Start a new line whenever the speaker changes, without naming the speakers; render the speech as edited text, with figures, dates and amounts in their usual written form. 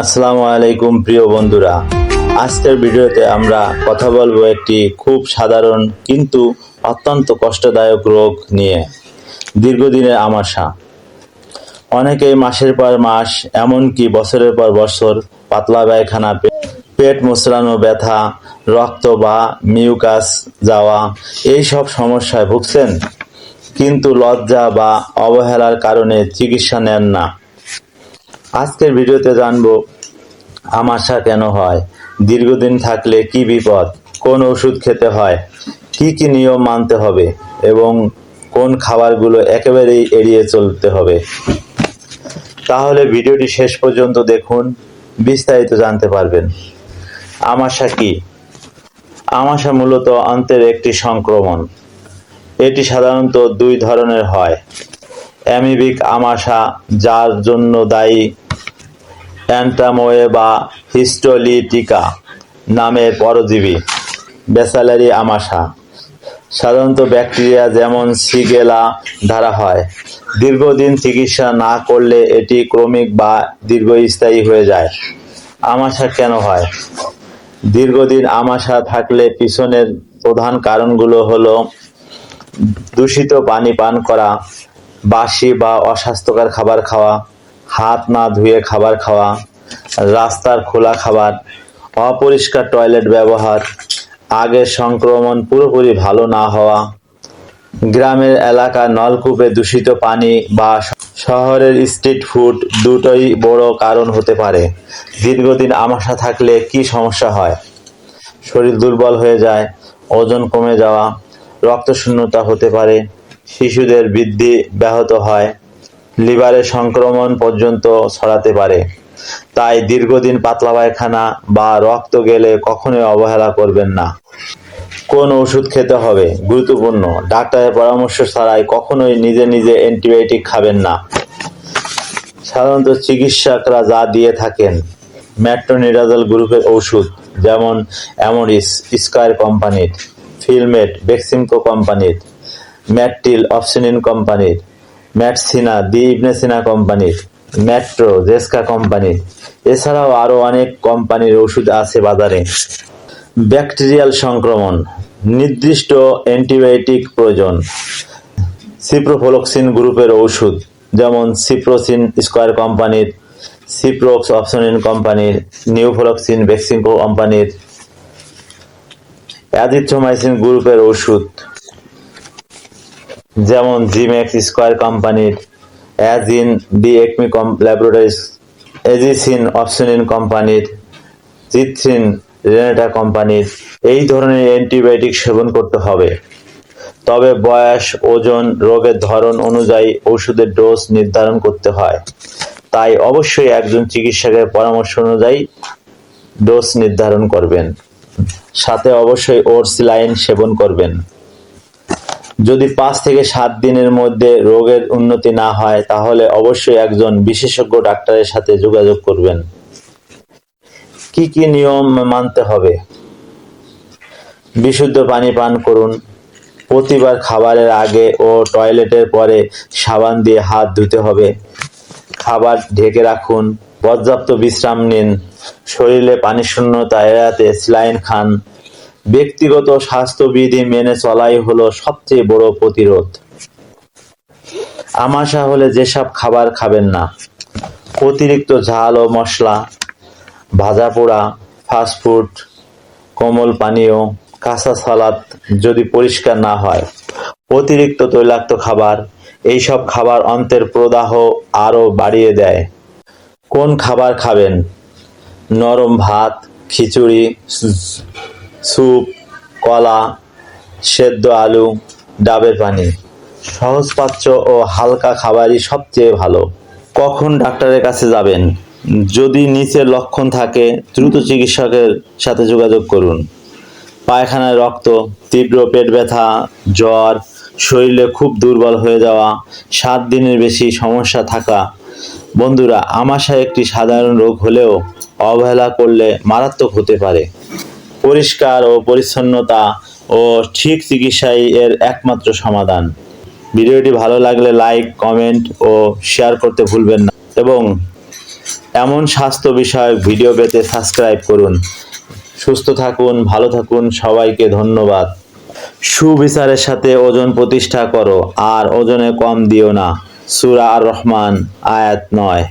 আসসালামু আলাইকুম প্রিয় বন্ধুরা, আজকের ভিডিওতে আমরা কথা বলবো একটি খুব সাধারণ কিন্তু অত্যন্ত কষ্টদায়ক রোগ নিয়ে, দীর্ঘদিনের আমাশা। অনেকেই মাসের পর মাস, এমনকি বছরের পর বছর পাতলা পায়খানা, পেট মোচড়ানো ব্যথা, রক্ত বা মিউকাস যাওয়া এই সব সমস্যায় ভুগছেন, কিন্তু লজ্জা বা অবহেলার কারণে চিকিৎসা নেন না। আজকের ভিডিওতে জানবো আমাশা কেন হয়, দীর্ঘদিন থাকলে কি বিপদ, কোন ওষুধ খেতে হয়, কি কি নিয়ম মানতে হবে এবং কোন খাবারগুলো একেবারেই এড়িয়ে চলতে হবে। তাহলে ভিডিওটি শেষ পর্যন্ত দেখুন, বিস্তারিত জানতে পারবেন। আমাশা কি? আমাশা মূলত অন্ত্রের একটি সংক্রমণ। এটি সাধারণত দুই ধরনের হয়। অ্যামিবিক আমাশা, যার জন্য দায়ী অ্যান্ট্রামোয়ে বা হিস্টোলিটিকা নামের পরজীবী। ব্যাসিলারি আমাশা সাধারণত ব্যাকটেরিয়া যেমন সিগেলা দ্বারা হয়। দীর্ঘদিন চিকিৎসা না করলে এটি ক্রমিক বা দীর্ঘস্থায়ী হয়ে যায়। আমাশা কেন হয়? দীর্ঘদিন আমাশা থাকলে পিছনের প্রধান কারণগুলো হলো দূষিত পানি পান করা, বাসি বা অস্বাস্থ্যকর খাবার খাওয়া, হাত না ধুয়ে খাবার খাওয়া, রাস্তার খোলা খাবার, অপরিষ্কার টয়লেট ব্যবহার, আগের সংক্রমণ পুরোপুরি ভালো না হওয়া, গ্রামের এলাকার নলকূপে দূষিত পানি বা শহরের স্ট্রিট ফুড দুটোই বড় কারণ হতে পারে। দীর্ঘদিন আমাশা থাকলে কি সমস্যা হয়? শরীর দুর্বল হয়ে যায়, ওজন কমে যাওয়া, রক্তশূন্যতা হতে পারে, শিশুদের বৃদ্ধি ব্যাহত হয়, লিভারের সংক্রমণ পর্যন্ত ছড়াতে পারে। তাই দীর্ঘদিন পাতলা পায়খানা বা রক্ত গেলে কখনোই অবহেলা করবেন না। কোন ওষুধ খেতে হবে? গুরুত্বপূর্ণ, ডাক্তারের পরামর্শ ছাড়াই কখনোই নিজে নিজে অ্যান্টিবায়োটিক খাবেন না। সাধারণত চিকিৎসকরা যা দিয়ে থাকেন: মেট্রোনিডাজল গ্রুপের ওষুধ যেমন অ্যামোরিস স্কয়ার কোম্পানির, ফিলমেট বেক্সিমকো কোম্পানির, ম্যাট্রিল অপসিনিন কোম্পানির, ম্যাটসিনা দি ইবনে সিনা কোম্পানির, মেট্রো জেসকা কোম্পানির। এছাড়াও আরও অনেক কোম্পানির ওষুধ আছে বাজারে। ব্যাকটেরিয়াল সংক্রমণ, নির্দিষ্ট অ্যান্টিবায়োটিক প্রয়োজন। সিপ্রোফ্লক্সিন গ্রুপের ওষুধ যেমন সিপ্রোসিন স্কয়ার কোম্পানির, সিপ্রোক্স অপসনিন কোম্পানির, নিউফ্লক্সিন বেক্সিমকো কোম্পানির। অ্যাজিথ্রোমাইসিন গ্রুপের ওষুধ যেমন জিমেক্স স্কয়ার কোম্পানির, অ্যাজিন ডি একমি ল্যাবরেটরিজ, এজিসিন অপসনিন কোম্পানির, জিথ্রিন রেনেটা কোম্পানির। এই ধরনের অ্যান্টিবায়োটিক সেবন করতে হবে, তবে বয়স, ওজন, রোগের ধরন অনুযায়ী ওষুধের ডোজ নির্ধারণ করতে হয়। তাই অবশ্যই একজন চিকিৎসকের পরামর্শ অনুযায়ী ডোজ নির্ধারণ করবেন। সাথে অবশ্যই ওরসিলাইন সেবন করবেন। যদি 5 থেকে 7 দিনের মধ্যে রোগের উন্নতি না হয়, তাহলে অবশ্যই একজন বিশেষজ্ঞ ডাক্তারের সাথে যোগাযোগ করবেন। কি কি নিয়ম মানতে হবে? বিশুদ্ধ পানি পান করুন। প্রতিবার খাবারের আগে ও টয়লেটের পরে সাবান দিয়ে হাত ধুতে হবে। খাবার ঢেকে রাখুন। পর্যাপ্ত বিশ্রাম নিন। শরীরে পানিশূন্যতা এড়াতে স্যালাইন খান। ব্যক্তিগত স্বাস্থ্যবিধি মেনে চলাই হলো সবচেয়ে বড় প্রতিরোধ। আমাশা হলে যেসব খাবার খাবেন না: অতিরিক্ত ঝাল ও মশলা, ভাজা পোড়া, ফাস্টফুড, কোমল পানীয়, কাঁচা সালাদ যদি পরিষ্কার না হয়, অতিরিক্ত তৈলাক্ত খাবার। এইসব খাবার অন্ত্রের প্রদাহ আরও বাড়িয়ে দেয়। কোন খাবার খাবেন? নরম ভাত, খিচুড়ি, স্যুপ, কলা, সেদ্ধ আলু, ডাবের পানি। সহজপাচ্য ও হালকা খাবারই সবচেয়ে ভালো। কখন ডাক্তারের কাছে যাবেন? যদি নিচের লক্ষণ থাকে, দ্রুত চিকিৎসকের সাথে যোগাযোগ করুন: পায়খানায় রক্ত, তীব্র পেট ব্যথা, জ্বর, শরীরে খুব দুর্বল হয়ে যাওয়া, 7 দিনের বেশি সমস্যা থাকা। বন্ধুরা, আমাশা একটি সাধারণ রোগ হলেও অবহেলা করলে মারাত্মক হতে পারে। পরিষ্কার ও পরিচ্ছন্নতা ও ঠিক চিকিৎসাই এর একমাত্র সমাধান। ভিডিওটি ভালো লাগলে লাইক, কমেন্ট ও শেয়ার করতে ভুলবেন না এবং এমন স্বাস্থ্য বিষয়ক ভিডিও পেতে সাবস্ক্রাইব করুন। সুস্থ থাকুন, ভালো থাকুন, সবাইকে ধন্যবাদ। সুবিচারের সাথে ওজন প্রতিষ্ঠা করো আর ওজনে কম দিও না। সূরা আর রহমান আয়াত 9।